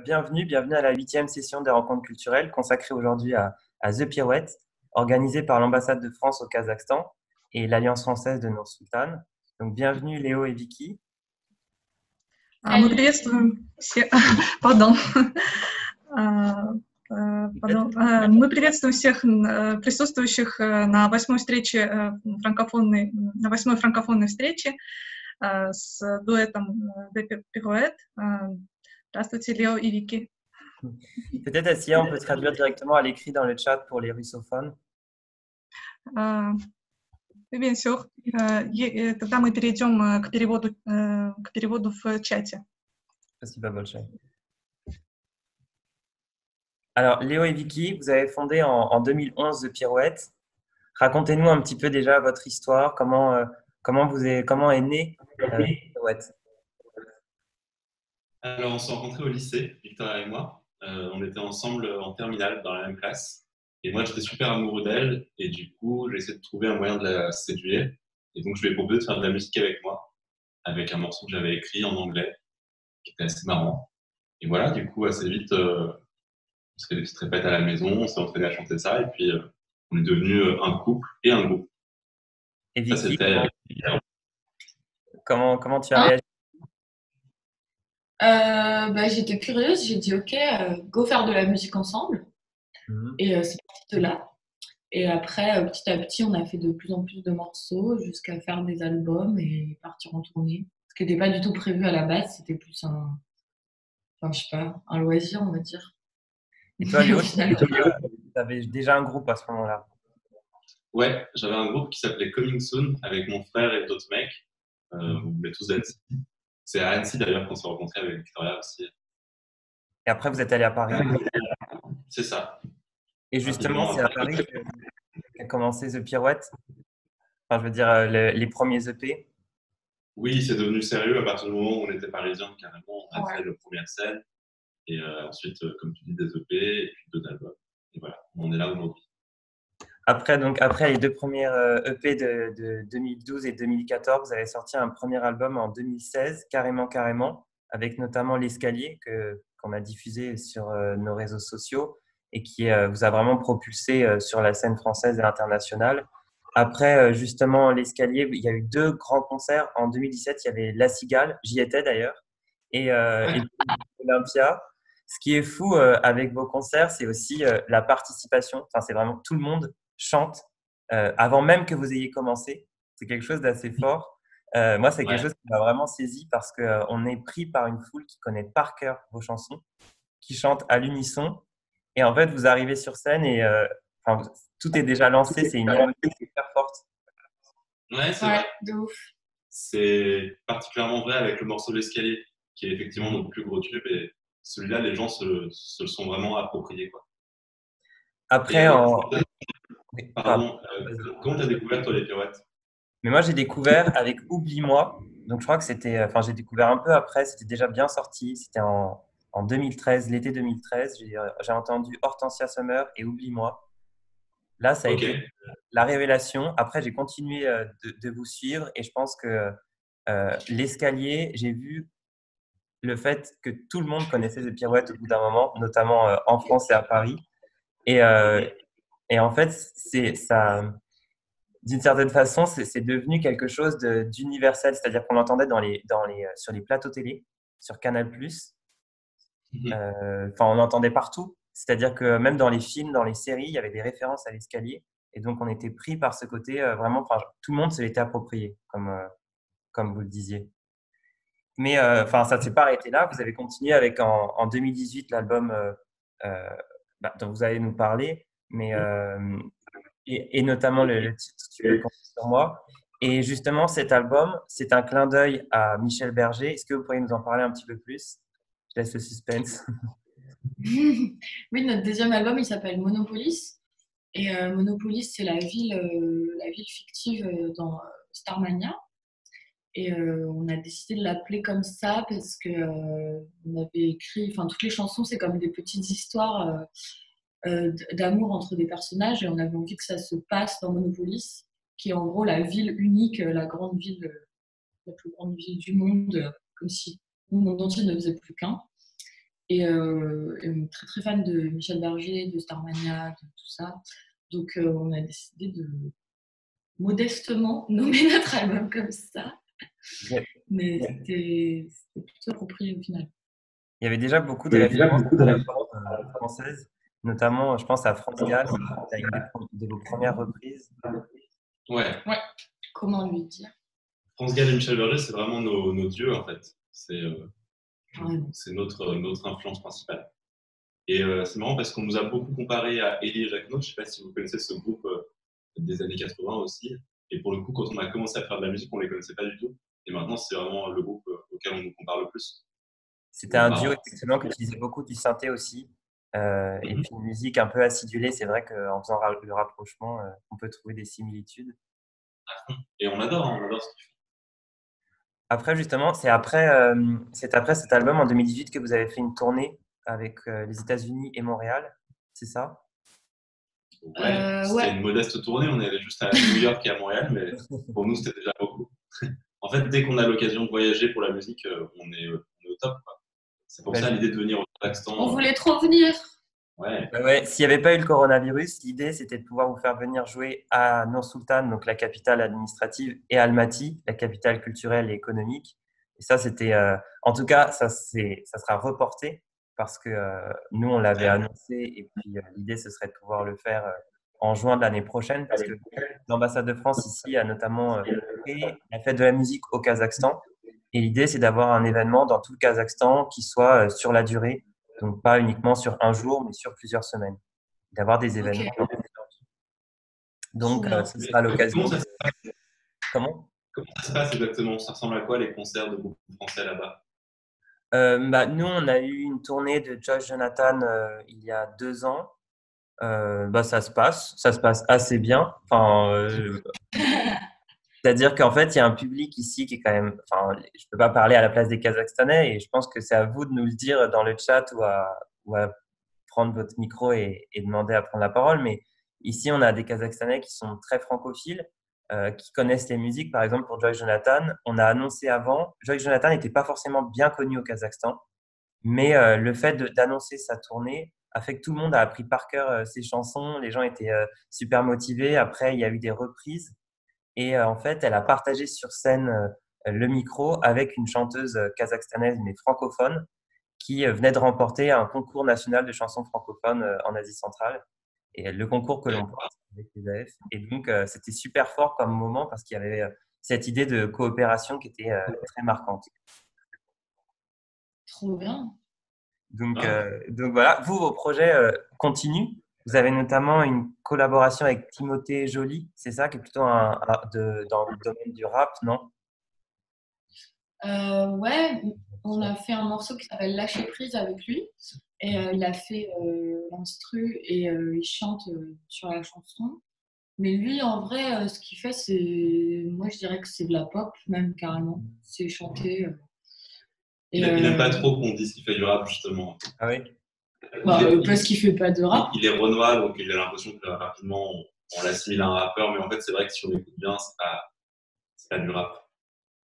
Bienvenue à la 8e session des rencontres culturelles consacrée aujourd'hui à The Pirouette, organisée par l'ambassade de France au Kazakhstan et l'Alliance française de Nour-Sultan. Donc, bienvenue Léo et Vicky. Мы приветствуем всех, pardon. Мы приветствуем всех присутствующих на восьмой франкофонной встрече с дуэтом The Pirouette. Здравствуйте, Léo et Vicky. Peut-être, Assia, on peut traduire directement à l'écrit dans le chat pour les russophones. Bien sûr. Тогда мы перейдем к переводу в чате. Спасибо большое. Alors, Léo et Vicky, vous avez fondé en 2011 The Pirouette. Racontez-nous un petit peu déjà votre histoire, comment est née The Pirouette. Alors, on s'est rencontrés au lycée, Victoria et moi. On était ensemble en terminale dans la même classe. Et moi, j'étais super amoureux d'elle. Et du coup, j'ai essayé de trouver un moyen de la séduire. Et donc, je lui ai proposé de faire de la musique avec moi, avec un morceau que j'avais écrit en anglais, qui était assez marrant. Et voilà, du coup, assez vite, on se fait des petites répètes à la maison, on s'est entraîné à chanter ça. Et puis, on est devenu un couple et un groupe. Et Vicky, ça, c'était... Comment tu as réagi? J'étais curieuse, j'ai dit ok, go faire de la musique ensemble. Et c'est parti de là. Et après, petit à petit, on a fait de plus en plus de morceaux jusqu'à faire des albums et partir en tournée. Ce qui n'était pas du tout prévu à la base, c'était plus un loisir, on va dire. Et toi, Léo, tu avais déjà un groupe à ce moment-là? Ouais, j'avais un groupe qui s'appelait Coming Soon avec mon frère et d'autres mecs. On voulait tous d'Annecy. C'est à Annecy d'ailleurs qu'on s'est rencontrés avec Victoria aussi. Et après, vous êtes allé à Paris? C'est ça. Et justement, c'est à Paris qu'a commencé The Pirouette? Enfin, je veux dire, les premiers EP? Oui, c'est devenu sérieux à partir du moment où on était parisiens, carrément. On a fait le premier scène. Et ensuite, comme tu dis, des EP et puis 2 albums. Et voilà, on est là aujourd'hui. Après les 2 premières EP de 2012 et 2014, vous avez sorti un premier album en 2016, Carrément, avec notamment L'Escalier qu'on a diffusé sur nos réseaux sociaux et qui vous a vraiment propulsé sur la scène française et internationale. Après, justement, L'Escalier, il y a eu 2 grands concerts. En 2017, il y avait La Cigale, j'y étais d'ailleurs, et Olympia. Ce qui est fou avec vos concerts, c'est aussi la participation. Enfin, c'est vraiment tout le monde chante avant même que vous ayez commencé. C'est quelque chose d'assez fort. Moi, c'est quelque chose qui m'a vraiment saisi parce qu'on est pris par une foule qui connaît par cœur vos chansons, qui chante à l'unisson. Et en fait, vous arrivez sur scène et tout est déjà lancé. C'est une énergie super forte. Ouais, c'est vrai. De ouf. C'est particulièrement vrai avec le morceau L'Escalier, qui est effectivement notre plus gros tube. Et celui-là, les gens se le sont vraiment appropriés, quoi. Après, comment tu as découvert, toi, les Pirouettes? Mais moi, j'ai découvert avec Oublie-moi. Donc, je crois que j'ai découvert un peu après. C'était déjà bien sorti. C'était en 2013, l'été 2013. J'ai entendu Hortensia Summer et Oublie-moi. Là, ça a été la révélation. Après, j'ai continué de vous suivre et je pense que L'Escalier, j'ai vu le fait que tout le monde connaissait The Pirouette au bout d'un moment, notamment en France et à Paris. Et en fait, ça, d'une certaine façon, c'est devenu quelque chose d'universel. C'est-à-dire qu'on l'entendait sur les plateaux télé, sur Canal+. On l'entendait partout. C'est-à-dire que même dans les films, dans les séries, il y avait des références à L'Escalier. Et donc, on était pris par ce côté vraiment. Tout le monde se l'était approprié, comme vous le disiez. Mais ça ne s'est pas arrêté là. Vous avez continué avec en 2018 l'album dont vous allez nous parler, mais et notamment le titre Tu veux compter sur moi. Et justement, cet album, c'est un clin d'œil à Michel Berger. Est-ce que vous pourriez nous en parler un petit peu plus? Je laisse le suspense. Oui, notre deuxième album, il s'appelle Monopolis. Et Monopolis, c'est la ville fictive dans Starmania. Et on a décidé de l'appeler comme ça parce que on avait écrit, toutes les chansons, c'est comme des petites histoires d'amour entre des personnages et on avait envie que ça se passe dans Monopolis, qui est en gros la ville unique, la grande ville, la plus grande ville du monde, comme si le monde entier ne faisait plus qu'un. Et on est très très fan de Michel Berger, de Starmania, de tout ça. Donc on a décidé de modestement nommer notre album comme ça. Ouais. Mais c'était plutôt approprié au final. Il y avait déjà beaucoup de références à la pop française, notamment, je pense à France Gall, qui a une de vos premières reprises. Ouais. Comment lui dire? France Gall et Michel Berger, c'est vraiment nos dieux, en fait. Vraiment. C'est notre influence principale. Et c'est marrant parce qu'on nous a beaucoup comparé à Elie et Jacquenot. Je ne sais pas si vous connaissez ce groupe des années 80 aussi. Et pour le coup, quand on a commencé à faire de la musique, on ne les connaissait pas du tout. Et maintenant, c'est vraiment le groupe auquel on nous compare le plus. C'était un duo effectivement qui utilisait beaucoup du synthé aussi. Et puis une musique un peu acidulée. C'est vrai qu'en faisant le rapprochement, on peut trouver des similitudes. Et on adore ce qu'ils font. Après, justement, c'est après cet album en 2018 que vous avez fait une tournée avec les États-Unis et Montréal, c'est ça? C'était une modeste tournée. On est allé juste à New York et à Montréal, mais pour nous, c'était déjà beaucoup. En fait, dès qu'on a l'occasion de voyager pour la musique, on est au top, quoi. C'est pour ça l'idée de venir au Kazakhstan. On voulait trop venir. Ouais. S'il n'y avait pas eu le coronavirus, l'idée c'était de pouvoir vous faire venir jouer à Nur-Sultan, donc la capitale administrative, et Almaty, la capitale culturelle et économique. Et ça, c'était, en tout cas, ça sera reporté parce que nous on l'avait annoncé et puis l'idée ce serait de pouvoir le faire en juin de l'année prochaine parce que l'ambassade de France ici a notamment créé la fête de la musique au Kazakhstan. Et l'idée c'est d'avoir un événement dans tout le Kazakhstan qui soit sur la durée. Donc, pas uniquement sur un jour, mais sur plusieurs semaines. D'avoir des événements. Okay. Donc, ce sera l'occasion. Comment ça se passe exactement? Ça ressemble à quoi les concerts de groupes français là-bas? Nous, on a eu une tournée de Joyce Jonathan il y a 2 ans. Ça se passe assez bien. Enfin, c'est-à-dire qu'en fait, il y a un public ici qui est quand même. Enfin, je ne peux pas parler à la place des Kazakhstanais et je pense que c'est à vous de nous le dire dans le chat ou à prendre votre micro et demander à prendre la parole. Mais ici, on a des Kazakhstanais qui sont très francophiles, qui connaissent les musiques. Par exemple, pour Joyce Jonathan, on a annoncé avant, Joyce Jonathan n'était pas forcément bien connu au Kazakhstan, mais le fait d'annoncer sa tournée a fait que tout le monde a appris par cœur ses chansons. Les gens étaient super motivés. Après, il y a eu des reprises. Et en fait, elle a partagé sur scène le micro avec une chanteuse kazakhstanaise, mais francophone, qui venait de remporter un concours national de chansons francophones en Asie centrale. Et le concours que l'on porte avec les AF. Et donc, c'était super fort comme moment parce qu'il y avait cette idée de coopération qui était très marquante. Trop bien. Donc voilà, vous, vos projets continuent. Vous avez notamment une collaboration avec Timothée Joly, c'est ça, qui est plutôt dans le domaine du rap, non? Ouais, on a fait un morceau qui s'appelle Lâcher prise avec lui. Et il a fait l'instru et il chante sur la chanson. Mais lui, en vrai, ce qu'il fait, moi je dirais que c'est de la pop, même carrément. C'est chanter. Il n'aime pas trop qu'on dise qu'il fait du rap, justement. Ah oui? Parce qu'il fait pas de rap. Il est renois, donc il a l'impression que rapidement on l'assimile à un rappeur, mais en fait, c'est vrai que si on écoute bien, c'est pas du rap.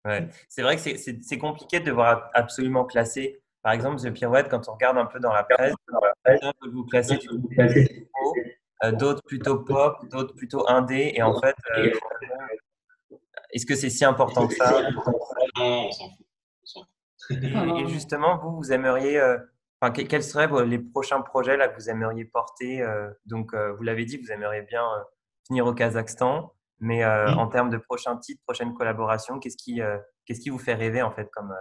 Ouais. C'est vrai que c'est compliqué de devoir absolument classer. Par exemple, The Pirouette, quand on regarde un peu dans la presse, certains peuvent vous classer du côté d'autres plutôt pop, d'autres plutôt indé. Et en fait, est-ce que c'est si important que ça? Non, on s'en fout. Et justement, vous aimeriez, quels seraient les prochains projets là, que vous aimeriez porter? Donc, vous l'avez dit, vous aimeriez bien venir au Kazakhstan, mais en termes de prochains titres, prochaines collaborations, qu'est-ce qui vous fait rêver en fait comme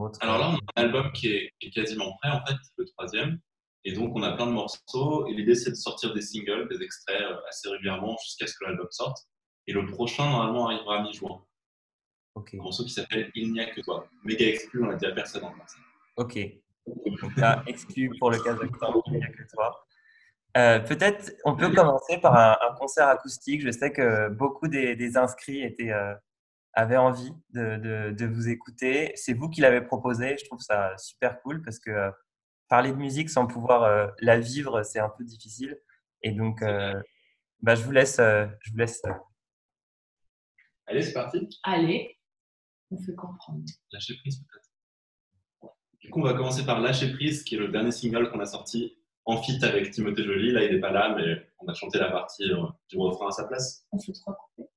autre? Alors là, on a un album qui est quasiment prêt, en fait, le 3e. Et donc, on a plein de morceaux. Et l'idée, c'est de sortir des singles, des extraits assez régulièrement jusqu'à ce que l'album sorte. Et le prochain, normalement, arrivera à mi-juin. Okay. Un morceau qui s'appelle Il n'y a que toi. Méga exclu, on l'a dit à personne encore. Ok. Donc là, exclu pour le Kazakhstan, il n'y a que toi. Peut-être on peut commencer par un concert acoustique. Je sais que beaucoup des inscrits avaient envie de vous écouter. C'est vous qui l'avez proposé. Je trouve ça super cool parce que parler de musique sans pouvoir la vivre, c'est un peu difficile. Et donc, je vous laisse. Allez, c'est parti. Allez, on fait comprendre. Lâcher prise peut-être. Du coup, on va commencer par Lâcher prise, qui est le dernier single qu'on a sorti en feat avec Timothée Joly. Là, il n'est pas là, mais on a chanté la partie du refrain à sa place. On fait 3 couplets.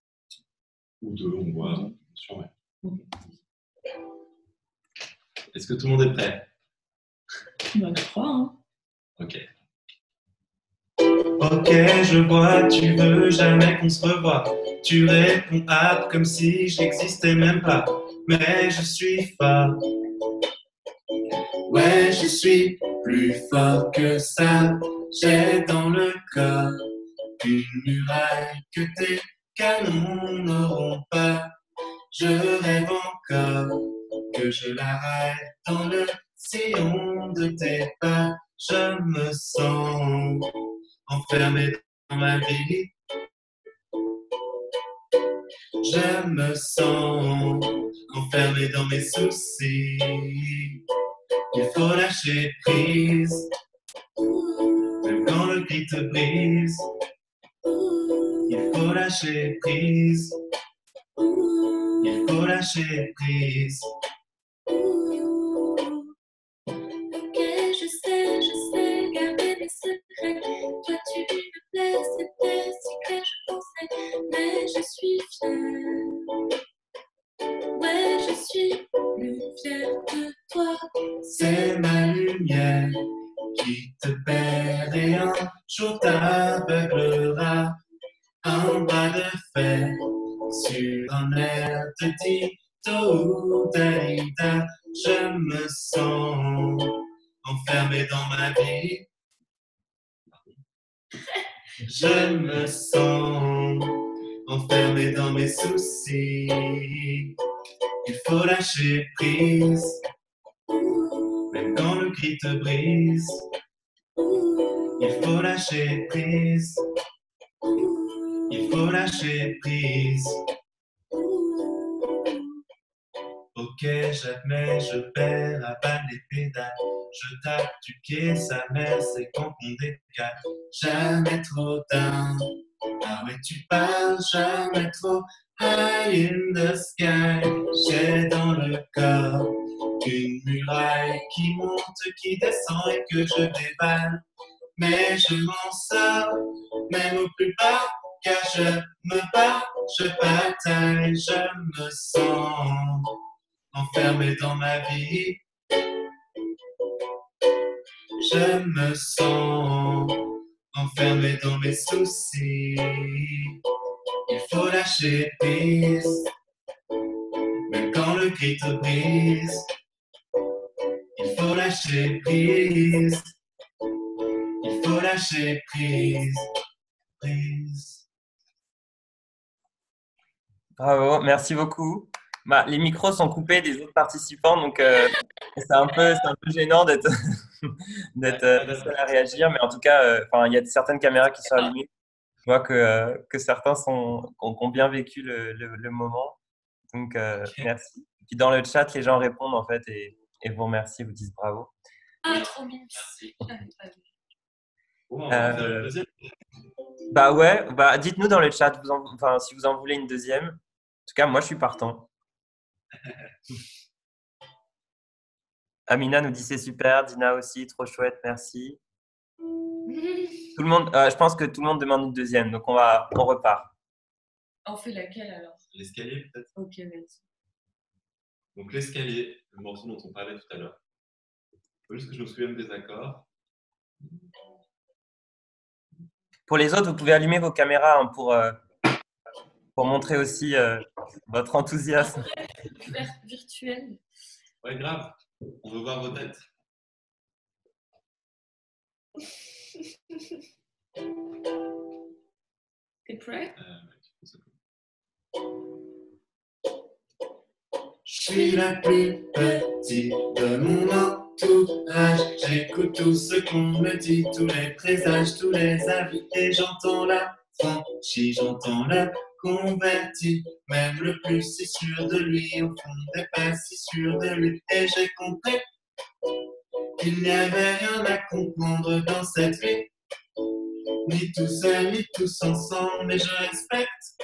Ou 2, on voit. Sûr, ouais. Ok. Est-ce que tout le monde est prêt? Bah, je crois, hein. Ok. Ok, je vois, tu veux jamais qu'on se revoie. Tu réponds hâte comme si je n'existais même pas. Mais je suis fort. Ouais, je suis plus fort que ça. J'ai dans le corps une muraille que tes canons n'auront pas. Je rêve encore que je l'arrête dans le sillon de tes pas. Je me sens enfermé dans ma vie. Je me sens enfermé dans mes soucis. Il faut lâcher prise, même quand le cri te brise. Il faut lâcher prise. Il faut lâcher prise. Ok, je sais garder mes secrets. Toi, tu me plais, c'était ce que je pensais. Mais je suis fière. Ouais, je suis plus fière de toi. C'est ma lumière qui te perd et un jour t'aveuglera. Un bras de fer sur un air te dit tout Dalida. Je me sens enfermé dans ma vie. Je me sens enfermé dans mes soucis. Il faut lâcher prise, même quand le cri te brise. Il faut lâcher prise. Il faut lâcher prise. Ok, j'admets, je perds à balle les pédales. Je tape du quai, sa mère, c'est quand on décale. Jamais trop down. Ah ouais, tu parles jamais trop. High in the sky. J'ai dans le corps une muraille qui monte, qui descend et que je dévale. Mais je m'en sors, même au plus bas, car je me bats, je bataille, je me sens enfermé dans ma vie. Je me sens enfermé dans mes soucis. Il faut lâcher prise, même quand le cri te brise. Il faut lâcher prise. Il faut lâcher prise. Prise. Bravo, merci beaucoup. Bah, les micros sont coupés des autres participants, donc c'est un peu gênant d'être le seul à réagir, mais en tout cas, il y a certaines caméras qui sont allumées. Je vois que certains ont bien vécu le moment, donc merci. Puis dans le chat, les gens répondent en fait et vous remercient, vous disent bravo. Ah, trop bien. Merci. Bon, on va faire une deuxième. Bah ouais, bah dites-nous dans le chat, si vous en voulez une deuxième. En tout cas, moi je suis partant. Amina nous dit c'est super, Dina aussi, trop chouette, merci. Tout le monde, je pense que tout le monde demande une deuxième, donc on repart. On fait laquelle alors? L'escalier peut-être. Ok, vas-y. Donc l'escalier, le morceau dont on parlait tout à l'heure. Il faut juste que je me souvienne des accords. Pour les autres, vous pouvez allumer vos caméras hein, pour montrer aussi votre enthousiasme. Faire virtuel. Ouais, grave. On veut voir vos têtes. T'es prêt? Je suis la plus petite de mon entourage. J'écoute tout ce qu'on me dit, tous les présages, tous les avis. Et j'entends la franchie, j'entends le converti. Même le plus si sûr de lui, au fond n'est pas si sûr de lui. Et j'ai compris qu'il n'y avait rien à comprendre dans cette vie. Ni tout seul, ni tous ensemble, mais je respecte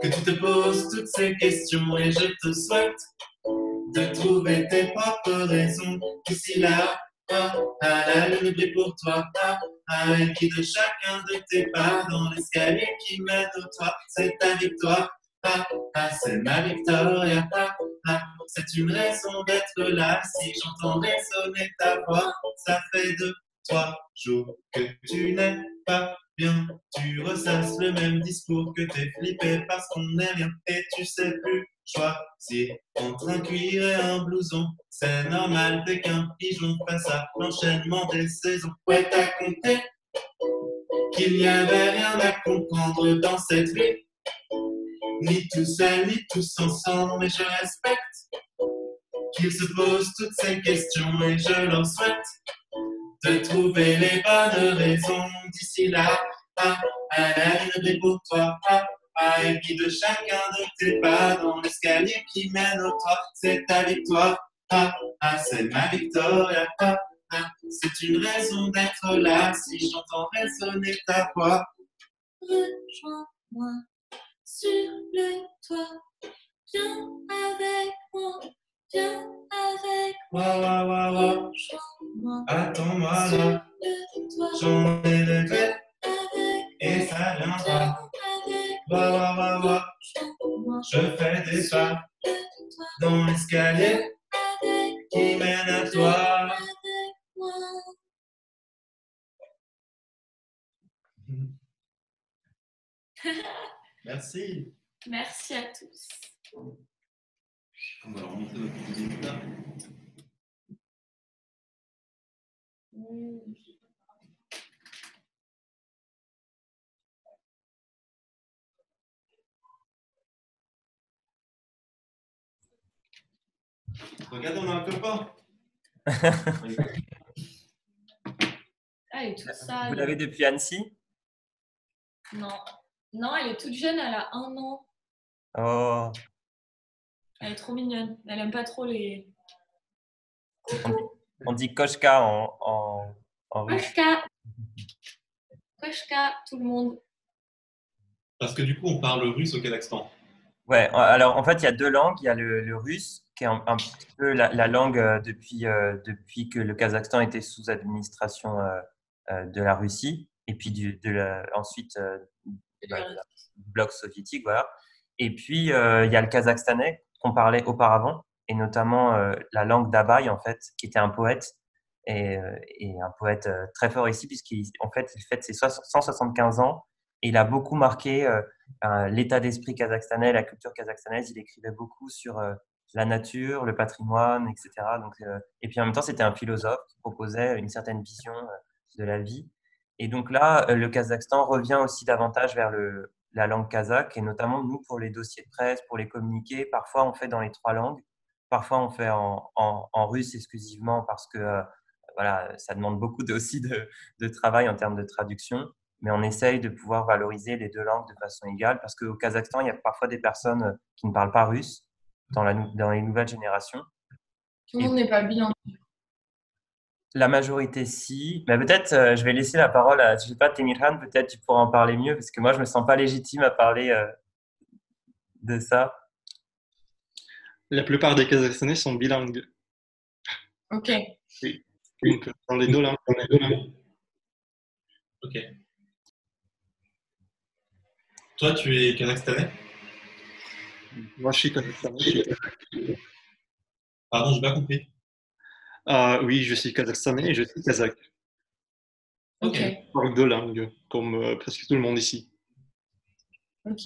que tu te poses toutes ces questions et je te souhaite de trouver tes propres raisons. D'ici là, la lune brille pour toi, elle guide chacun de tes pas dans l'escalier qui mène au toit. C'est ta victoire, c'est ma victoire, c'est une raison d'être là. Si j'entends résonner ta voix, ça fait 2, 3 jours que tu n'es pas bien. Tu ressasses le même discours, que t'es flippé parce qu'on n'est rien et tu sais plus choisir entre un cuir et un blouson. C'est normal, t'es qu'un pigeon face à l'enchaînement des saisons. Ouais, t'as compté qu'il n'y avait rien à comprendre dans cette vie, ni tout seul, ni tous ensemble, mais je respecte qu'ils se posent toutes ces questions et je leur souhaite de trouver les bonnes raisons. D'ici là, elle a une idée pour toi, elle guide chacun de tes pas dans l'escalier qui mène au toit. C'est ta victoire, c'est ma victoire, c'est une raison d'être là. Si j'entends résonner ta voix, Rejoins-moi sur le toit. Viens avec moi, viens avec moi. Rejoins-moi attends-moi sur là, le toit. j'en ai rêvé Avec et ça viens viendra. avec moi. Rejoins-moi Je fais des sur pas le toit. dans l'escalier Avec qui mène à toi. avec moi. Merci. Merci à tous. On va leur montrer notre cuisine là. Regarde, on a un copain. Ah, elle est toute Vous sale. l'avez depuis Annecy? Non. Non, elle est toute jeune, elle a 1 an. Oh, Elle est trop mignonne. Elle aime pas trop les. on dit Koshka en russe. Koshka. Koshka, tout le monde. Parce que du coup, on parle russe au Kazakhstan. Ouais, alors en fait, il y a 2 langues. Il y a le russe, qui est un petit peu la langue depuis que le Kazakhstan était sous administration de la Russie, et puis ensuite du bloc soviétique, voilà. Et puis, il y a le kazakhstanais qu'on parlait auparavant, et notamment la langue d'Abay, en fait, qui était un poète, et un poète très fort ici, puisqu'il en fait, il fête ses 175 ans, et il a beaucoup marqué l'état d'esprit kazakhstanais, la culture kazakhstanaise. Il écrivait beaucoup sur la nature, le patrimoine, etc. Donc, et puis en même temps, c'était un philosophe qui proposait une certaine vision de la vie. Et donc là, le Kazakhstan revient aussi davantage vers la langue kazakh, et notamment nous, pour les dossiers de presse, pour les communiqués, parfois on fait dans les 3 langues, parfois on fait en russe exclusivement parce que voilà, ça demande beaucoup aussi de travail en termes de traduction, mais on essaye de pouvoir valoriser les 2 langues de façon égale, parce qu'au Kazakhstan, il y a parfois des personnes qui ne parlent pas russe dans les nouvelles générations. Tout le Et monde n'est pas bilingue. la majorité, si. Mais peut-être, je vais laisser la parole à, je sais pas, Temirhan, peut-être tu pourras en parler mieux, parce que moi, je me sens pas légitime à parler de ça. La plupart des Kazakhstanais sont bilingues. Ok. Oui. Donc, dans les 2 langues. Ok. Toi, tu es kazakhstanais? Moi, je suis kazakhstanais. Pardon, j'ai pas compris. Oui, je suis kazakhstanais et je suis kazakh. Ok. Je parle 2 langues, comme presque tout le monde ici. Ok.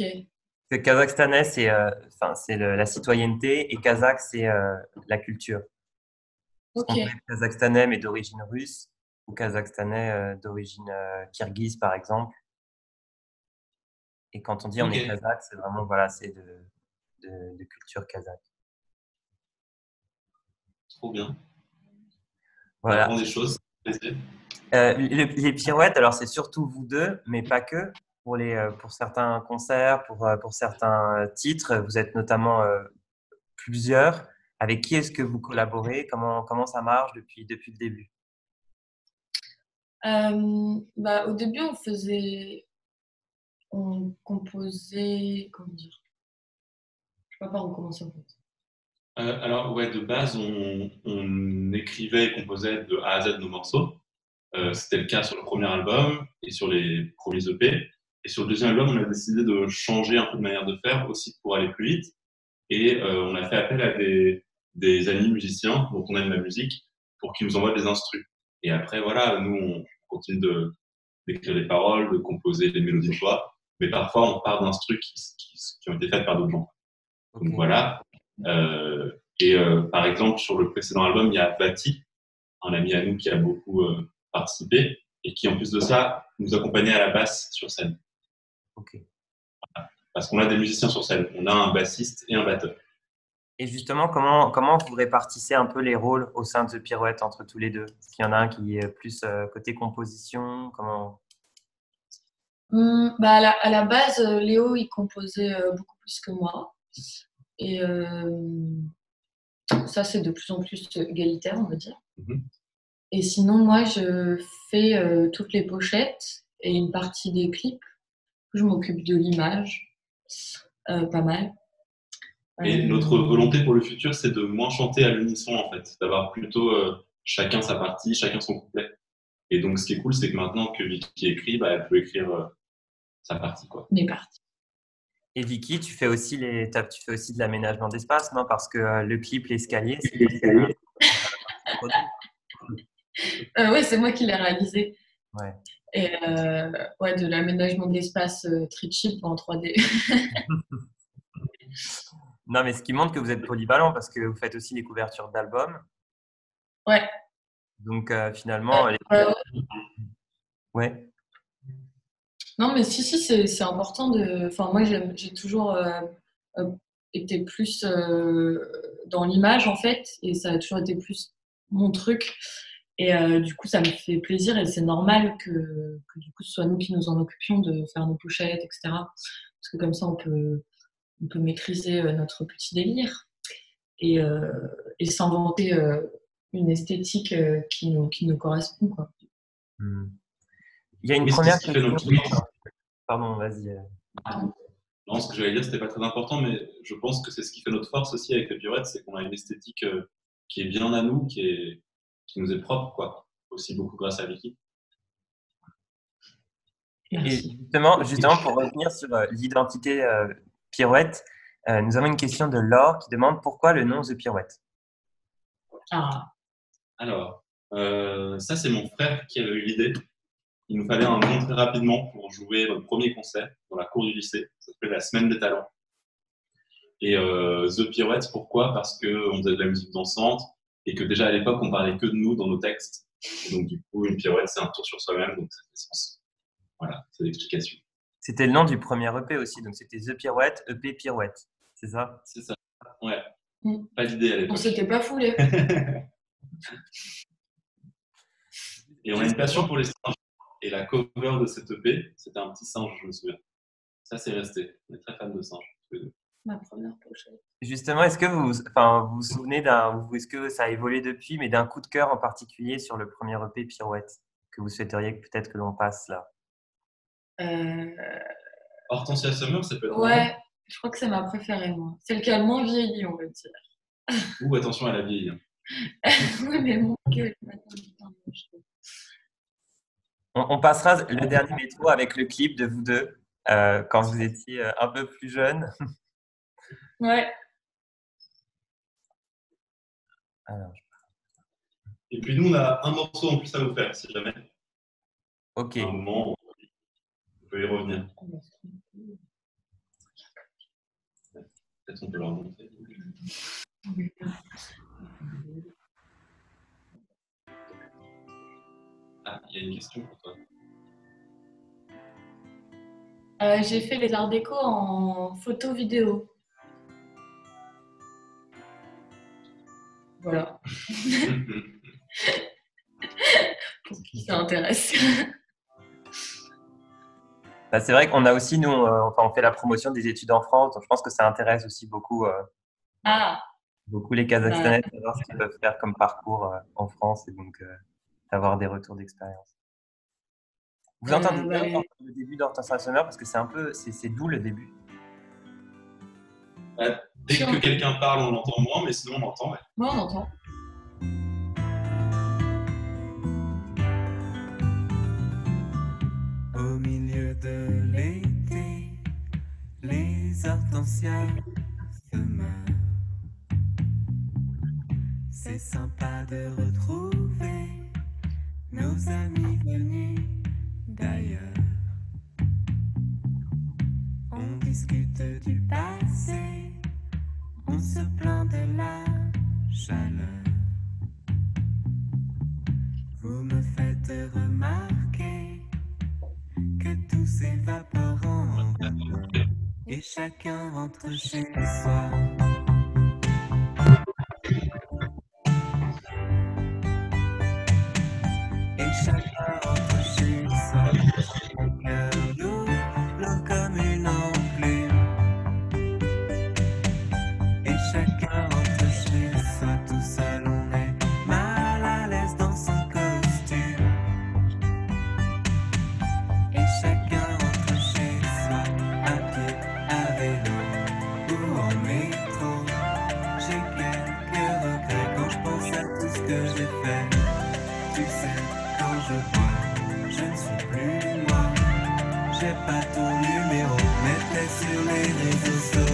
Le kazakhstanais, c'est la citoyenneté, et kazakh, c'est la culture. Ok. On peut être kazakhstanais, mais d'origine russe, ou kazakhstanais d'origine kirghize, par exemple. Et quand on dit on est Ok. kazakh, c'est vraiment, voilà, c'est de culture kazakh. Trop bien. On Voilà. apprend des choses. Plaisir. Les pirouettes, alors c'est surtout vous deux, mais pas que. Pour certains concerts, pour certains titres, vous êtes notamment plusieurs. Avec qui est-ce que vous collaborez? Comment ça marche depuis le début? Au début, on composait, comment dire? Je sais pas par où commencer en fait. Alors, ouais, de base, on écrivait et composait de A à Z nos morceaux. C'était le cas sur le premier album et sur les premiers EP. Et sur le deuxième album, on a décidé de changer un peu de manière de faire aussi pour aller plus vite. Et on a fait appel à des amis musiciens dont on aime la musique pour qu'ils nous envoient des instrus. Et après, voilà, nous, on continue d'écrire les paroles, de composer les mélodies de voix. Mais parfois, on part d'instrus qui ont été faits par d'autres gens. Ok. Donc voilà. Et par exemple, sur le précédent album, il y a Vati, un ami à nous qui a beaucoup participé et qui, en plus de ça, nous accompagnait à la basse sur scène. Ok. Parce qu'on a des musiciens sur scène. On a un bassiste et un batteur. Et justement, comment vous répartissez un peu les rôles au sein de The Pirouette entre tous les deux? Est-ce qu'il y en a un qui est plus côté composition? Comment... Bah à la base, Léo, il composait beaucoup plus que moi. Et ça, c'est de plus en plus égalitaire, on va dire. Et sinon, moi, je fais toutes les pochettes et une partie des clips. Je m'occupe de l'image, pas mal. Et notre volonté pour le futur, c'est de moins chanter à l'unisson, en fait. D'avoir plutôt chacun sa partie, chacun son couplet. Et donc, ce qui est cool, c'est que maintenant que Vicky écrit, bah, elle peut écrire sa partie, quoi. Mes parties. Et Vicky, tu fais aussi de l'aménagement d'espace, non? Parce que le clip L'escalier, c'est Oui, c'est moi qui l'ai réalisé. Ouais. Et ouais, de l'aménagement d'espace très cheap en 3D. Non, mais ce qui montre que vous êtes polyvalent parce que vous faites aussi les couvertures d'albums. Ouais. Donc finalement, ouais. Non, mais si, c'est important de. Enfin, moi, j'ai toujours été plus dans l'image, en fait, et ça a toujours été plus mon truc. Et du coup, ça me fait plaisir et c'est normal que du coup, ce soit nous qui nous en occupions de faire nos pochettes, etc. Parce que comme ça, on peut maîtriser notre petit délire et s'inventer une esthétique qui nous correspond, quoi. Il y a une Oui, première ce qui fait question. notre... Pardon, vas-y. Non, ce que j'allais dire, c'était pas très important, mais je pense que c'est ce qui fait notre force aussi avec les Pirouettes, c'est qu'on a une esthétique qui est bien à nous, qui nous est propre, quoi. Aussi beaucoup grâce à Vicky. Et justement, pour revenir sur l'identité Pirouette, nous avons une question de Laure qui demande pourquoi le nom The Pirouette. Alors, ça, c'est mon frère qui avait eu l'idée. Il nous fallait un nom très rapidement pour jouer notre premier concert dans la cour du lycée. Ça s'appelait la Semaine des Talents. Et The Pirouette, pourquoi? Parce qu'on faisait de la musique dansante et que déjà à l'époque, on parlait que de nous dans nos textes. Et donc, du coup, une pirouette, c'est un tour sur soi-même, donc ça fait sens. Voilà, c'est l'explication. C'était le nom du premier EP aussi, donc c'était The Pirouette, EP Pirouette, c'est ça? C'est ça, ouais. Pas d'idée à l'époque. On s'était pas foulé. Et on a une passion pour les singes. Et la cover de cette EP, c'était un petit singe, je me souviens. Ça, c'est resté. On est très fans de singes. Ma première pochette. Justement, est-ce que vous vous souvenez est-ce que ça a évolué depuis, mais d'un coup de cœur en particulier sur le premier EP Pirouette que vous souhaiteriez peut-être que l'on passe là? Hortensia Summer, ça peut être. Ouais, je crois que c'est ma préférée, moi. Celle qui a le moins vieilli, on va dire. Ou attention à la vieille. Oui, mais mon gueule. On passera le dernier métro avec le clip de vous deux quand vous étiez un peu plus jeune. Ouais. Alors, et puis nous, on a un morceau en plus à vous faire, si jamais. Ok. À un moment, on peut y revenir. Peut-être on peut leur montrer. Ah, il y a une question pour toi. J'ai fait les arts déco en photo-vidéo. Voilà. Pour qui ça intéresse. Bah, c'est vrai qu'on a aussi, nous, on fait la promotion des études en France, donc je pense que ça intéresse aussi beaucoup, beaucoup les Kazakhstanais de savoir ce qu'ils peuvent faire comme parcours en France et donc d'avoir des retours d'expérience. Vous entendez bien le début d'Hortensia Summer parce que c'est doux le début. Dès que quelqu'un parle, on l'entend moins, mais sinon on l'entend. Ouais. Moi, on entend. Au milieu de l'été, les hortensias se meurent. C'est sympa de retrouver nos amis venus d'ailleurs. On discute du passé, on se plaint de la chaleur. Vous me faites remarquer que tout s'évapore en vapeur et chacun rentre chez soi. Et chacun rentre chez soi. Mon cœur lourd comme une enclume. Et chacun rentre chez soi. Tout seul on est mal à l'aise dans son costume. Et chacun rentre chez soi, à pied, à vélo ou en métro. J'ai quelques regrets quand je pense à tout ce que j'ai fait. Tu sais, quand je bois, je ne suis plus moi. J'ai pas ton numéro, mais t'es sur les réseaux sociaux.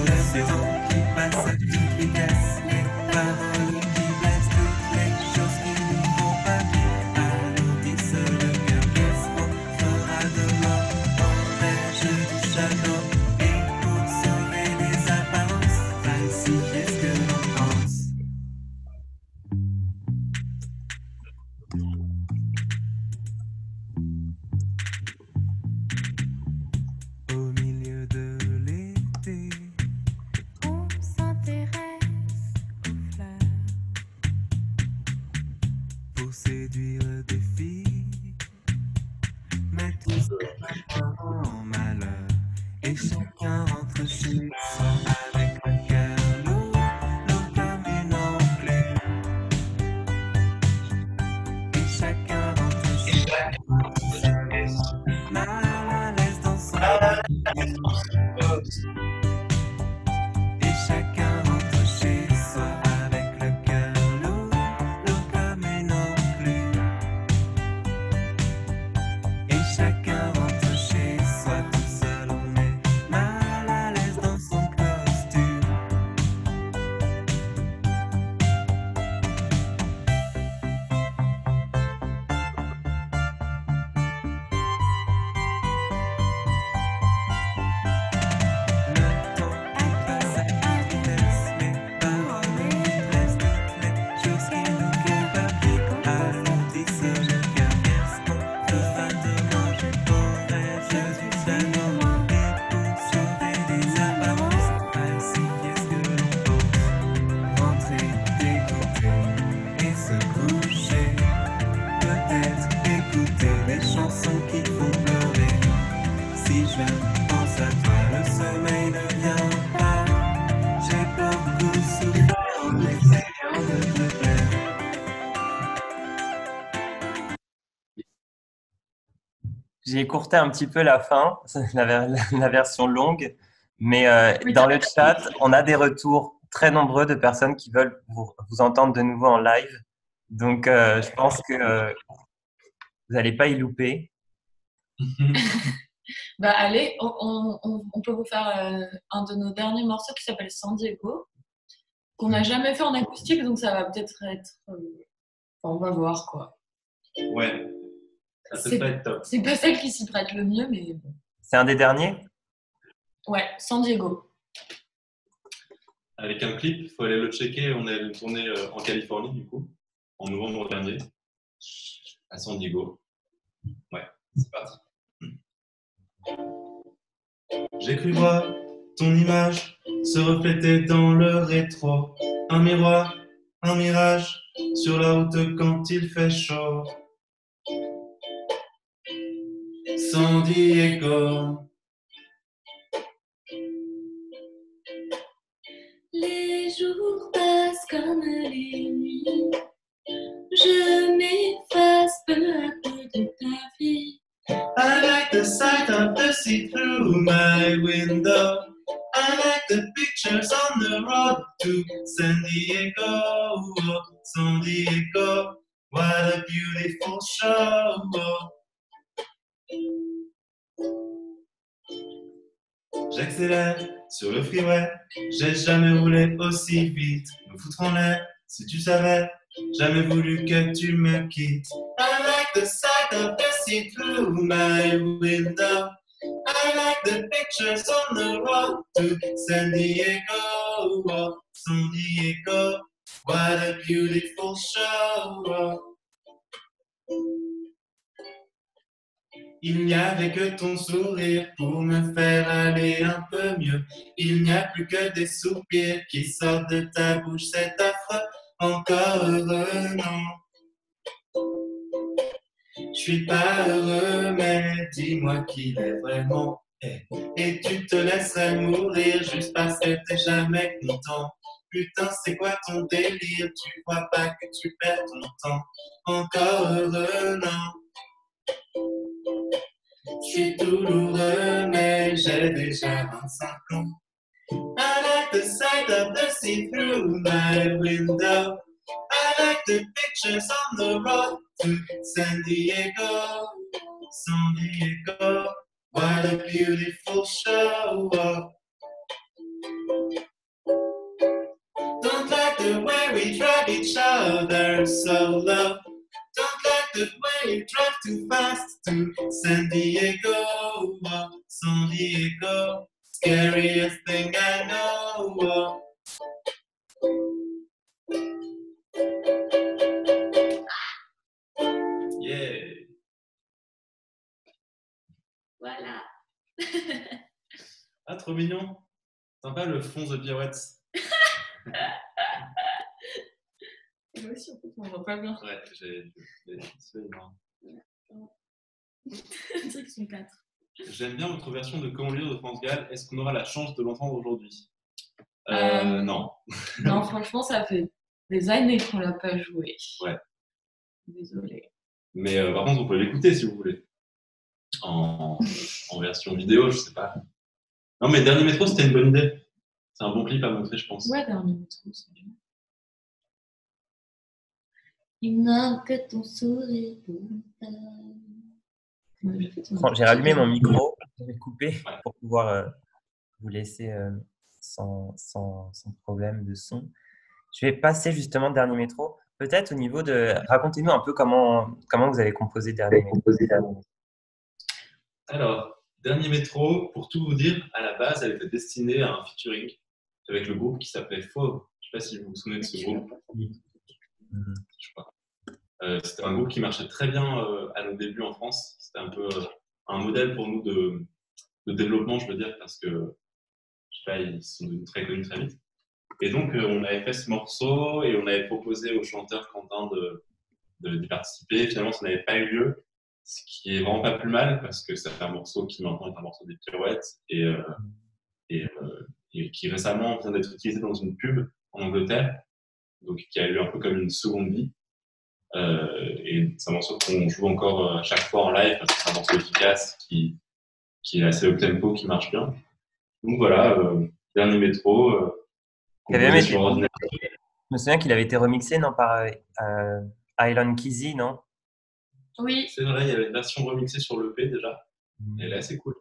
Qui passent à toute vitesse, les paroles qui blessent, toutes les choses qui nous font pas vivre. Alourdissent le cœur, qu'est-ce qu'on fera demain? Empêche du chagrin, et pour sauver les apparences, falsifier ce que l'on pense. Au milieu de l'été, on s'intéresse aux fleurs pour séduire des filles, mais tout se en malheur et chacun rentre chez soi avec le cœur lourd comme une enclume. Et chacun rentre chez soi, mal à l'aise dans son et chacun rentre chez soi avec le cœur lourd comme une enclume. Et chacun rentre chez soi, tout seul on est mal à l'aise dans son costume. Le temps qui passe à toute vitesse, les paroles qui blessent, toutes les choses qui nous font pas vivre. Alourdissent le cœur, qu'est-ce qu'on fera demain? Aurais-je dû seulement et pour sauver des apparences, falsifier ce que l'on pense, rentrer, dégoûter et se coucher. Peut-être écouter des chansons qui font pleurer. Si je pense à toi, le sommeil ne vient pas. J'ai beaucoup souffert en essayant de te plaire. J'ai écourté un petit peu la fin, la version longue, mais Oui, dans le chat, on a des retours très nombreux de personnes qui veulent vous entendre de nouveau en live. Donc, je pense que vous n'allez pas y louper. Bah allez, on peut vous faire un de nos derniers morceaux qui s'appelle San Diego, qu'on n'a jamais fait en acoustique, donc ça va peut-être être... enfin, on va voir quoi. Ouais, ça peut pas être top. C'est pas celle qui s'y prête le mieux, mais bon. C'est un des derniers? Ouais, San Diego. Avec un clip, il faut aller le checker. On est tourné en Californie, du coup, en novembre dernier, à San Diego. Ouais, c'est parti. J'ai cru voir ton image se refléter dans le rétro. Un miroir, un mirage, sur la route quand il fait chaud. San Diego. Les jours passent comme les nuits. Je m'efface peu à peu de ta vie. I like the sight of the sea through my window. I like the pictures on San Diego, what a beautiful show. J'accélère sur le freeway, j'ai jamais roulé aussi vite. Me foutre en l'air, si tu savais, jamais voulu que tu me quittes. I like the sight of the sea through my window. I like the pictures on the road to San Diego. San Diego, what a beautiful show. Il n'y avait que ton sourire pour me faire aller un peu mieux. Il n'y a plus que des soupirs qui sortent de ta bouche, c'est affreux. Encore heureux, non. Je suis pas heureux, mais dis-moi qu'il est vraiment. Et tu te laisserais mourir juste parce que t'es jamais content. Putain, c'est quoi ton délire? Tu vois pas que tu perds ton temps. Encore heureux, non. Je suis douloureux, mais j'ai déjà 25 ans. I like the sight of the sea through my window. I like the pictures on the road to San Diego. San Diego, what a beautiful show. Don't like the way we drive each other so low. Don't like the way you drive too fast to San Diego. San Diego, scariest thing I know. Yeah. Voilà. Ah, trop mignon. Sympa le fond de pirouette. Moi aussi, en fait, on voit pas bien. Ouais, j'ai C'est qu'ils sont 4. J'aime bien votre version de Comment lire de France Gall. Est-ce qu'on aura la chance de l'entendre aujourd'hui? Non. Non, franchement, ça fait des années qu'on l'a pas joué. Ouais. Désolée. Mais par contre, vous pouvez l'écouter si vous voulez. En version vidéo, je sais pas. Non, mais Dernier métro, c'était une bonne idée. C'est un bon clip à montrer, je pense. Ouais, Dernier métro, c'est bien. Il n'a que ton sourire pour J'ai rallumé mon micro, je vais couper pour pouvoir vous laisser sans problème de son. Je vais passer justement Dernier métro. Peut-être au niveau de... Racontez-nous un peu comment vous avez composé Dernier métro. Alors, Dernier métro, pour tout vous dire, à la base, elle était destinée à un featuring avec le groupe qui s'appelait Fauve. Je ne sais pas si vous vous souvenez de ce groupe. Je crois. C'était un groupe qui marchait très bien à nos débuts en France. C'était un peu un modèle pour nous de développement, je veux dire, parce que je sais pas, ils sont devenus très connus très vite. Et donc, on avait fait ce morceau et on avait proposé au chanteur Quentin d'y participer. Finalement, ça n'avait pas eu lieu, ce qui est vraiment pas plus mal parce que c'est un morceau qui maintenant est un morceau des pirouettes et qui récemment vient d'être utilisé dans une pub en Angleterre, donc qui a eu un peu comme une seconde vie. Et c'est un morceau qu'on joue encore à chaque fois en live parce que c'est un morceau efficace qui est assez up tempo, qui marche bien. Donc voilà, Dernier métro. Je me souviens qu'il avait été remixé non, par Island Kizzy, non? Oui. C'est vrai, il y avait une version remixée sur l'EP déjà. Elle est assez cool.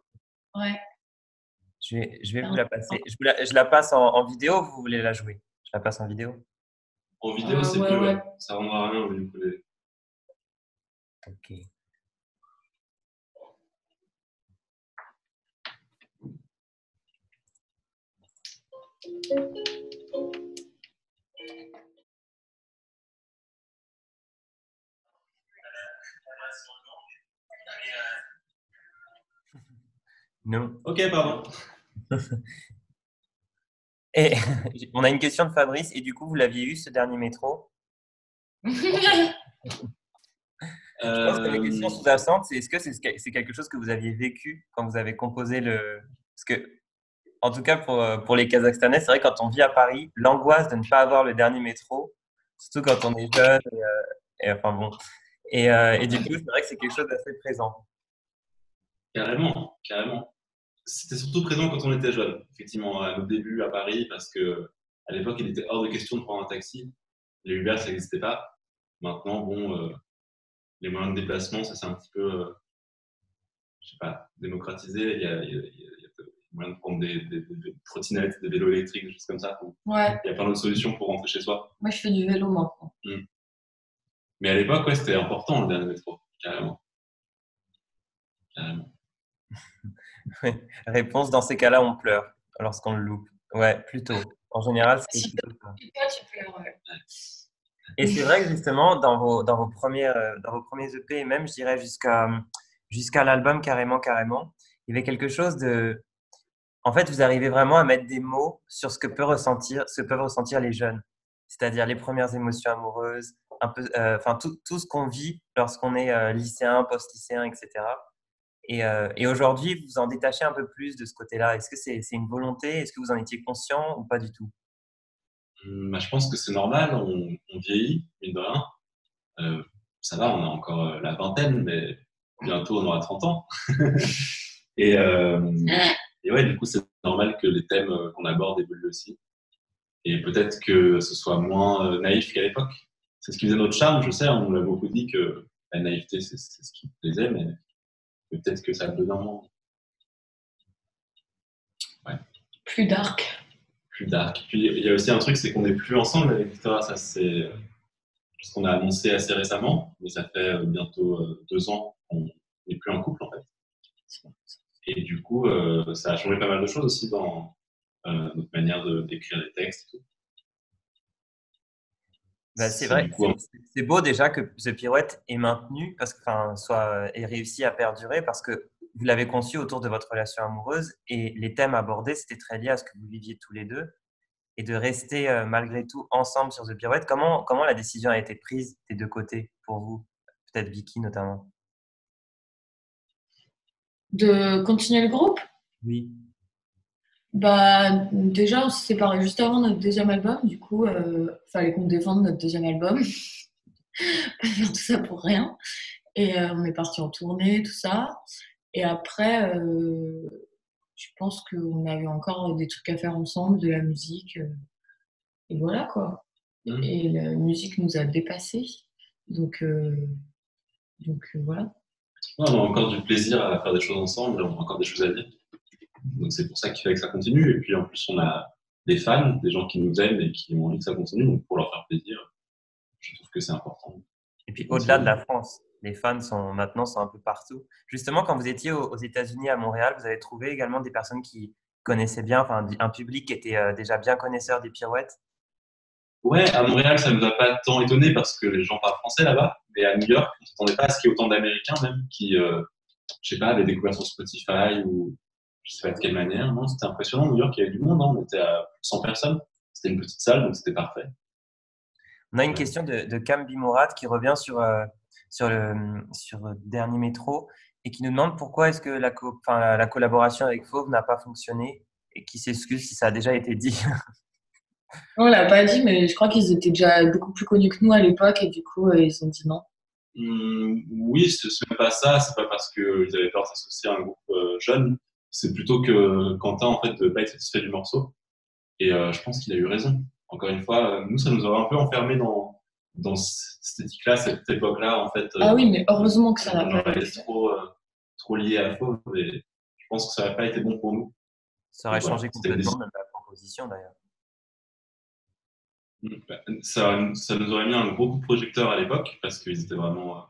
Ouais. Je vais vous la passer. Je la passe en vidéo ou vous voulez la jouer? Je la passe en vidéo. En vidéo, c'est ouais, mieux. ouais. Ça ne rendra rien au ukulélé. Ok. Non. Ok, pardon. Et on a une question de Fabrice. Et du coup, vous l'aviez eu ce Dernier métro? Je pense que la question sous-jacente, c'est est-ce que c'est quelque chose que vous aviez vécu quand vous avez composé le... Parce que, en tout cas, pour les Kazakhstanais, c'est vrai quand on vit à Paris, l'angoisse de ne pas avoir le Dernier métro, surtout quand on est jeune. Enfin bon. Et du coup, c'est vrai que c'est quelque chose d'assez présent. Carrément, carrément. C'était surtout présent quand on était jeune, effectivement, à nos débuts à Paris, parce que à l'époque, il était hors de question de prendre un taxi. Les Uber, ça n'existait pas. Maintenant, bon, les moyens de déplacement, ça s'est un petit peu, je sais pas, démocratisé. Il y a moyen de prendre des trottinettes, des vélos électriques, des choses comme ça. Ouais, Il y a plein d'autres solutions pour rentrer chez soi. moi je fais du vélo maintenant. Mais à l'époque, ouais, c'était important le dernier métro, carrément. Carrément. Réponse, dans ces cas-là, on pleure lorsqu'on le loupe. Ouais, plutôt. En général, c'est Si plutôt ça. tu pleures, ouais. Et c'est vrai que justement, dans vos premiers EP, et même, je dirais, jusqu'à l'album Carrément, Carrément, il y avait quelque chose de… En fait, vous arrivez vraiment à mettre des mots sur ce que peuvent ressentir les jeunes. C'est-à-dire les premières émotions amoureuses, un peu, enfin, tout ce qu'on vit lorsqu'on est lycéen, post-lycéen, etc. Et aujourd'hui, vous en détachez un peu plus de ce côté-là. Est-ce que c'est une volonté? Est-ce que vous en étiez conscient ou pas du tout? Bah, je pense que c'est normal, on vieillit, mine de rien. Ça va, on a encore la vingtaine, mais bientôt on aura 30 ans. Et, et ouais, du coup, c'est normal que les thèmes qu'on aborde évoluent aussi. Et peut-être que ce soit moins naïf qu'à l'époque. C'est ce qui faisait notre charme, je sais, on nous l'a beaucoup dit que la naïveté, c'est ce qui nous plaisait, mais peut-être que ça le donne un moins. Ouais. Plus dark. Plus dark. Puis il y a aussi un truc, c'est qu'on n'est plus ensemble avec Victoria, ça c'est ce qu'on a annoncé assez récemment, mais ça fait bientôt 2 ans qu'on n'est plus en couple en fait. Et du coup, ça a changé pas mal de choses aussi dans notre manière d'écrire les textes et tout. Bah, c'est vrai, c'est beau déjà que The Pirouette est maintenu, parce que, enfin, ait réussi à perdurer, parce que vous l'avez conçu autour de votre relation amoureuse et les thèmes abordés, c'était très lié à ce que vous viviez tous les deux. Et de rester malgré tout ensemble sur The Pirouette, comment la décision a été prise des deux côtés pour vous? Peut-être Vicky notamment. De continuer le groupe? Oui. Bah, déjà, on s'est séparés juste avant notre deuxième album. Du coup, fallait qu'on défende notre deuxième album. Pas faire tout ça pour rien. Et on est parti en tournée, tout ça. Et après, je pense qu'on avait encore des trucs à faire ensemble, de la musique. Et voilà, quoi. Et la musique nous a dépassés. Donc voilà. Ouais, on a encore du plaisir à faire des choses ensemble, on a encore des choses à dire. Donc c'est pour ça qu'il fallait que ça continue. Et puis en plus, on a des fans, des gens qui nous aiment et qui ont envie que ça continue. Donc pour leur faire plaisir, je trouve que c'est important. Et puis au-delà de la France, les fans sont maintenant un peu partout. Justement, quand vous étiez aux États-Unis, à Montréal, vous avez trouvé également des personnes qui connaissaient bien, enfin un public qui était déjà bien connaisseur des Pirouettes? Ouais, à Montréal, ça ne nous a pas tant étonné parce que les gens parlent français là-bas. Mais à New York, on ne s'attendait pas à ce qu'il y ait autant d'Américains même qui, je sais pas, avaient découvert sur Spotify ou je sais pas de quelle manière. Non, c'était impressionnant. New York, il y avait du monde. On était à 100 personnes. C'était une petite salle, donc c'était parfait. On a une question de Cam Bimorat qui revient sur le dernier métro et qui nous demande pourquoi est-ce que la collaboration avec Fauve n'a pas fonctionné et qui s'excuse si ça a déjà été dit. On l'a pas dit, mais je crois qu'ils étaient déjà beaucoup plus connus que nous à l'époque et du coup, ils ont dit non. Oui, c'est même pas ça. C'est pas parce qu'ils avaient peur d'associer à un groupe jeune. C'est plutôt que Quentin, en fait, de pas être satisfait du morceau. Et je pense qu'il a eu raison. Encore une fois, nous, ça nous aurait un peu enfermés dans cette éthique-là, cette époque-là, en fait. Ah oui, mais heureusement que ça n'a pas été trop lié à Fauve. Et je pense que ça n'aurait pas été bon pour nous. Ça aurait changé complètement même la proposition, d'ailleurs. Ça nous aurait mis un gros coup de projecteur à l'époque parce qu'ils étaient vraiment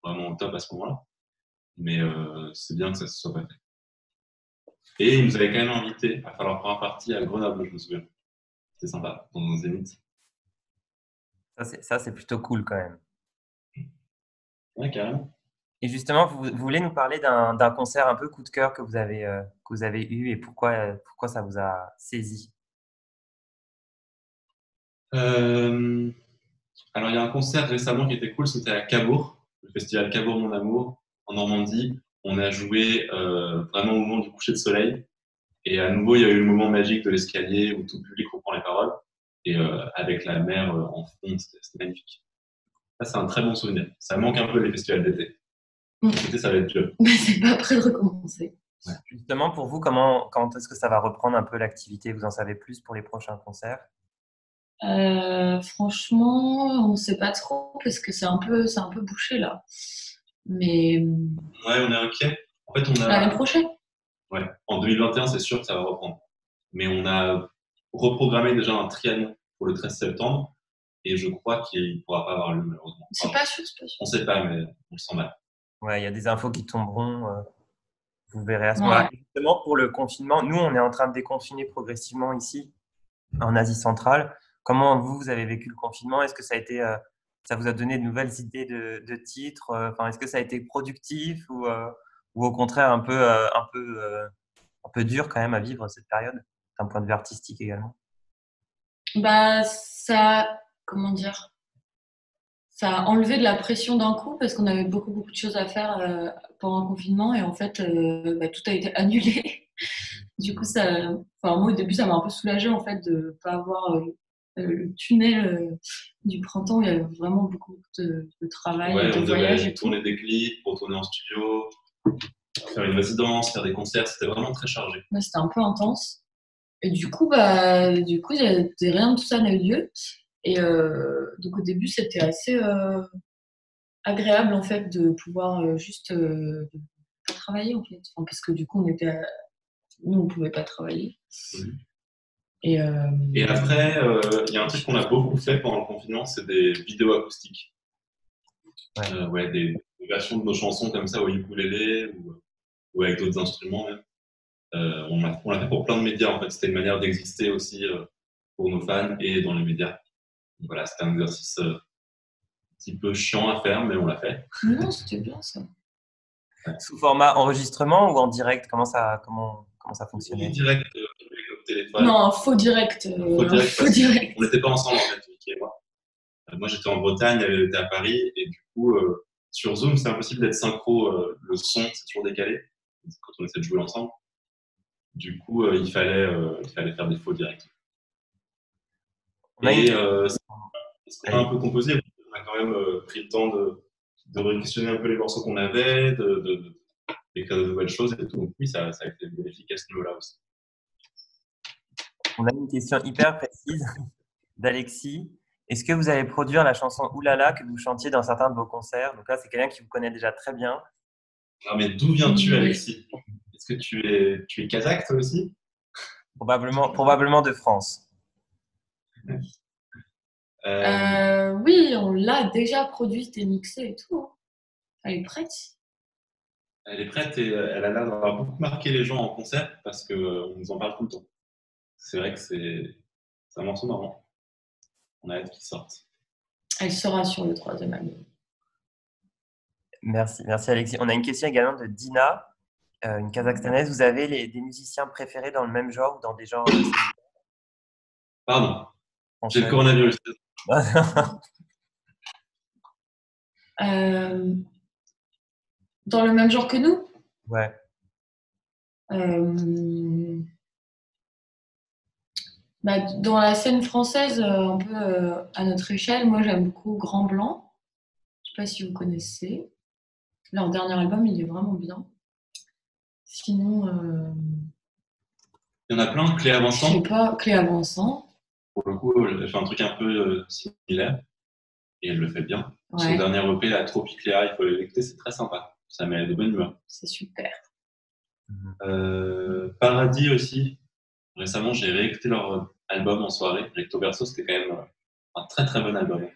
au top à ce moment-là. Mais c'est bien que ça se soit pas fait. Et ils nous avaient quand même invités à faire leur première partie à Grenoble, je me souviens. C'était sympa, dans un zénith. Ça, c'est plutôt cool quand même. Ouais, carrément. Et justement, vous voulez nous parler d'un concert un peu coup de cœur que vous avez eu et pourquoi ça vous a saisi? Alors, il y a un concert récemment qui était cool, c'était à Cabourg, le festival Cabourg Mon Amour, en Normandie. On a joué vraiment au moment du coucher de soleil. Et à nouveau, il y a eu le moment magique de l'escalier où tout le public reprend les paroles. Et avec la mer en fond, c'était magnifique. Ça, c'est un très bon souvenir. Ça manque un peu les festivals d'été. L'été, ça va être dur. C'est pas prêt de recommencer. Ouais. Justement, pour vous, quand est-ce que ça va reprendre un peu l'activité? Vous en savez plus pour les prochains concerts? Franchement, on ne sait pas trop parce que c'est un peu bouché là. Mais Ouais, on est inquiet. En fait, l'année prochaine. ouais, en 2021, c'est sûr que ça va reprendre. Mais on a reprogrammé déjà un triathlon pour le 13 septembre et je crois qu'il ne pourra pas avoir lieu malheureusement. C'est pas sûr, c'est pas sûr. On ne sait pas, mais on le sent mal. Ouais, il y a des infos qui tomberont. Vous verrez à ce Ouais. moment-là. Et justement, pour le confinement, nous, on est en train de déconfiner progressivement ici, en Asie centrale. Comment vous avez vécu le confinement? Est-ce que ça a été, ça vous a donné de nouvelles idées de titres? Enfin, est-ce que ça a été productif ou au contraire un peu dur quand même à vivre cette période, d'un point de vue artistique également? Bah, comment dire? Ça a enlevé de la pression d'un coup parce qu'on avait beaucoup de choses à faire pendant le confinement et en fait, tout a été annulé. Du coup, moi, au début, ça m'a un peu soulagée en fait de ne pas avoir le tunnel du printemps où il y avait vraiment beaucoup de travail, Ouais, de on voyages devait et tout. tourner des clips, retourner en studio, faire une résidence, faire des concerts. C'était vraiment très chargé. Ouais, c'était un peu intense. Et du coup, rien de tout ça n'a eu lieu. Et donc, au début, c'était assez agréable en fait de pouvoir juste de pas travailler en fait. Enfin, parce que du coup, nous, on pouvait pas travailler. Mhm. Et Et après, il y a un truc qu'on a beaucoup fait pendant le confinement, c'est des vidéos acoustiques. Ouais. Ouais, des versions de nos chansons comme ça au ukulélé ou avec d'autres instruments même. On l'a fait pour plein de médias en fait. C'était une manière d'exister aussi pour nos fans et dans les médias. Donc, voilà, c'était un exercice un petit peu chiant à faire, mais on l'a fait. non, c'était bien ça. Sous format enregistrement ou en direct? Comment ça fonctionnait? Direct avec le téléphone. Non, faux direct. Faux direct, Faux parce direct. qu'on n'était pas ensemble en fait, Vicky et moi. Moi j'étais en Bretagne, elle était à Paris, et du coup sur Zoom c'est impossible d'être synchro, le son c'est toujours décalé quand on essaie de jouer ensemble. Du coup il fallait faire des faux directs. On a Et une- ce qu'on a un peu composé, on a quand même pris le temps de réquisitionner un peu les morceaux qu'on avait, d'écrire de nouvelles choses et tout. Donc oui, ça a été bénéfique à ce niveau-là aussi. On a une question hyper précise d'Alexis. Est-ce que vous allez produire la chanson Oulala que vous chantiez dans certains de vos concerts? Donc là, c'est quelqu'un qui vous connaît déjà très bien. Ah, mais d'où viens-tu, Oui. Alexis? Est-ce que tu es kazakh toi aussi? Probablement de France. Oui, on l'a déjà produite et mixée et tout. Hein. Elle est prête. Elle est prête et elle a l'air d'avoir beaucoup marqué les gens en concert parce qu'on nous en parle tout le temps. C'est vrai que c'est un morceau marrant. On a hâte qu'il sorte. Elle sera sur le 3e album. Merci Alexis. On a une question également de Dina, une Kazakhstanaise. Vous avez des musiciens préférés dans le même genre ou dans des genres Pardon, j'ai le français? coronavirus. Dans le même genre que nous Ouais. Dans la scène française, un peu à notre échelle, moi j'aime beaucoup Grand Blanc. Je sais pas si vous connaissez. Leur dernier album, il est vraiment bien. Sinon, Il y en a plein. Clé je Avançant, sais pas, Clé Avançant. pour le coup, elle fait un truc un peu similaire et elle le fait bien. Son Ouais, dernier EP, la Tropicléa, il faut l'écouter, c'est très sympa. Ça met de bonne humeur. c'est super. Paradis aussi. Récemment, j'ai réécouté leur album en soirée. Recto Verso, c'était quand même un très très bon album.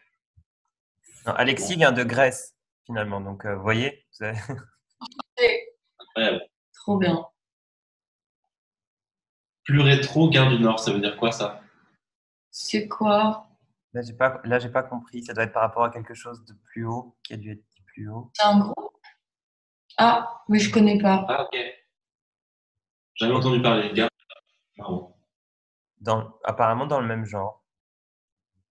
Non, Alexis vient de Grèce, finalement. Donc, vous voyez, vous avez- Incroyable. Trop bien. Plus rétro, Gare du Nord, ça veut dire quoi ça? C'est quoi? Là, j'ai pas compris. Ça doit être par rapport à quelque chose de plus haut, qui a dû être dit plus haut. C'est un groupe? Ah, mais je connais pas. Ah, ok. Jamais entendu parler. Gare du Nord. Apparemment dans le même genre.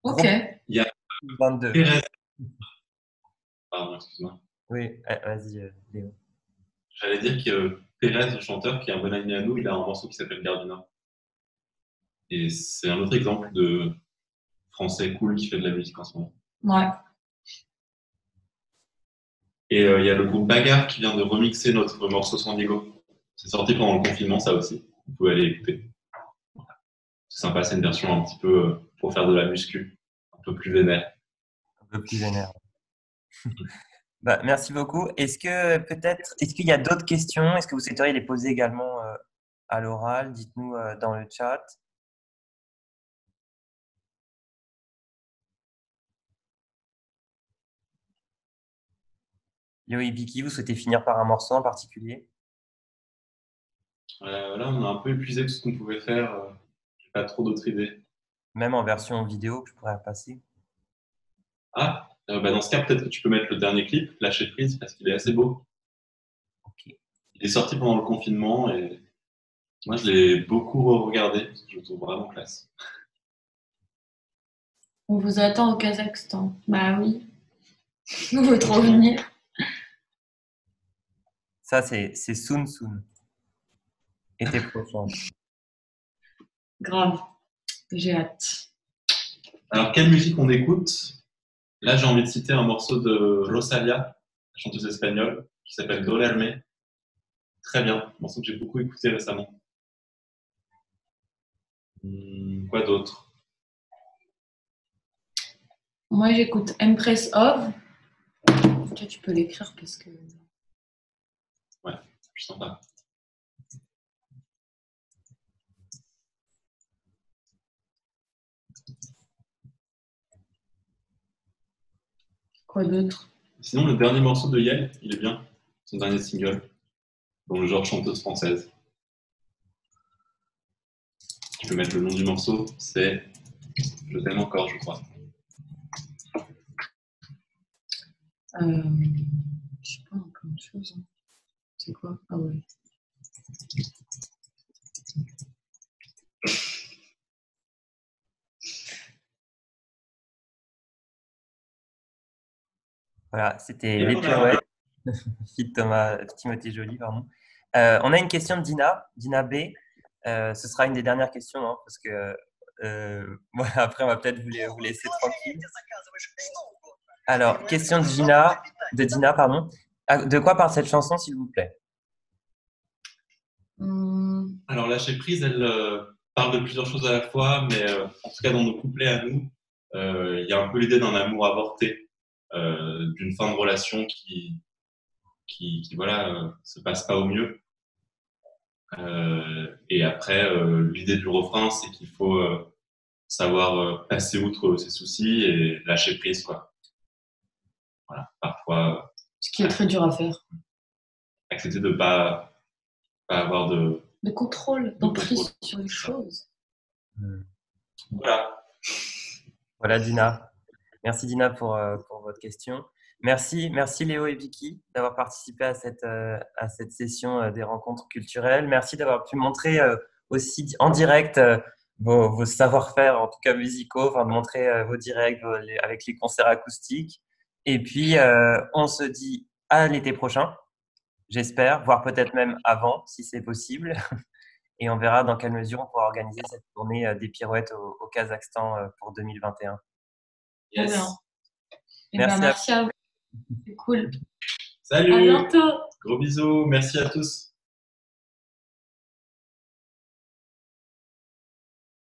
Ok. Il y a 22. Pérez. Pardon, excuse-moi. Oui, vas-y, Léo. J'allais dire que Pérez, le chanteur, qui est un bon ami à nous, il a un morceau qui s'appelle Gare du Nord. Et c'est un autre exemple de français cool qui fait de la musique en ce moment. Ouais. Et il y a le groupe Bagarre qui vient de remixer notre morceau San Diego. C'est sorti pendant le confinement, ça aussi. Vous pouvez aller écouter. C'est sympa, c'est une version un petit peu pour faire de la muscu un peu plus vénère. Un peu plus vénère. Bah, merci beaucoup. Est-ce qu'il y a d'autres questions? Est-ce que vous souhaiteriez les poser également à l'oral? Dites-nous dans le chat. Léo et Vicky, vous souhaitez finir par un morceau en particulier? Là, on a un peu épuisé tout ce qu'on pouvait faire. J'ai pas trop d'autres idées. Même en version vidéo que je pourrais passer. Ah, dans ce cas, peut-être que tu peux mettre le dernier clip, Lâcher prise, parce qu'il est assez beau. Ok. Il est sorti pendant le confinement et moi, je l'ai beaucoup regardé parce que je le trouve vraiment classe. On vous attend au Kazakhstan. Bah oui. On veut trop venir. Ça, c'est soon. Été prochain. Grave. J'ai hâte. Alors, quelle musique on écoute? Là, j'ai envie de citer un morceau de Rosalia, la chanteuse espagnole, qui s'appelle Dolerme. Très bien, un morceau que j'ai beaucoup écouté récemment. Quoi d'autre? Moi, j'écoute Empress of. Toi, tu peux l'écrire parce que. Ouais, je sens pas. Quoi d'autre? Sinon, le dernier morceau de Yael, il est bien. Son dernier single, dans le genre chanteuse française. Tu peux mettre le nom du morceau, c'est Je t'aime encore, je crois. Je sais pas, plein de choses. Hein. C'est quoi? Ah ouais. Voilà, c'était les pirouettes. Timothée Joly, pardon. On a une question de Dina B. Ce sera une des dernières questions, hein, parce que voilà, après, on va peut-être vous laisser tranquille. Alors, question de Dina, pardon. De quoi parle cette chanson, s'il vous plaît? Alors, Lâcher prise, elle parle de plusieurs choses à la fois, mais en tout cas, dans nos couplets à nous, il y a un peu l'idée d'un amour avorté, d'une fin de relation qui voilà, se passe pas au mieux. Et après, l'idée du refrain, c'est qu'il faut savoir passer outre ses soucis et lâcher prise, quoi. Voilà, parfois. Ce qui est très dur à faire. Accepter de pas avoir de contrôle, d'emprise sur les choses. Voilà. Voilà, Dina. Merci, Dina, pour votre question. Merci Léo et Vicky d'avoir participé à cette session des rencontres culturelles. Merci d'avoir pu montrer aussi en direct vos savoir-faire, en tout cas musicaux, enfin, de montrer vos directs avec les concerts acoustiques. Et puis, on se dit à l'été prochain, j'espère, voire peut-être même avant, si c'est possible. Et on verra dans quelle mesure on pourra organiser cette tournée des pirouettes au Kazakhstan pour 2021. Yes. Merci à vous. C'est cool. Salut. À bientôt. Gros bisous. Merci à tous.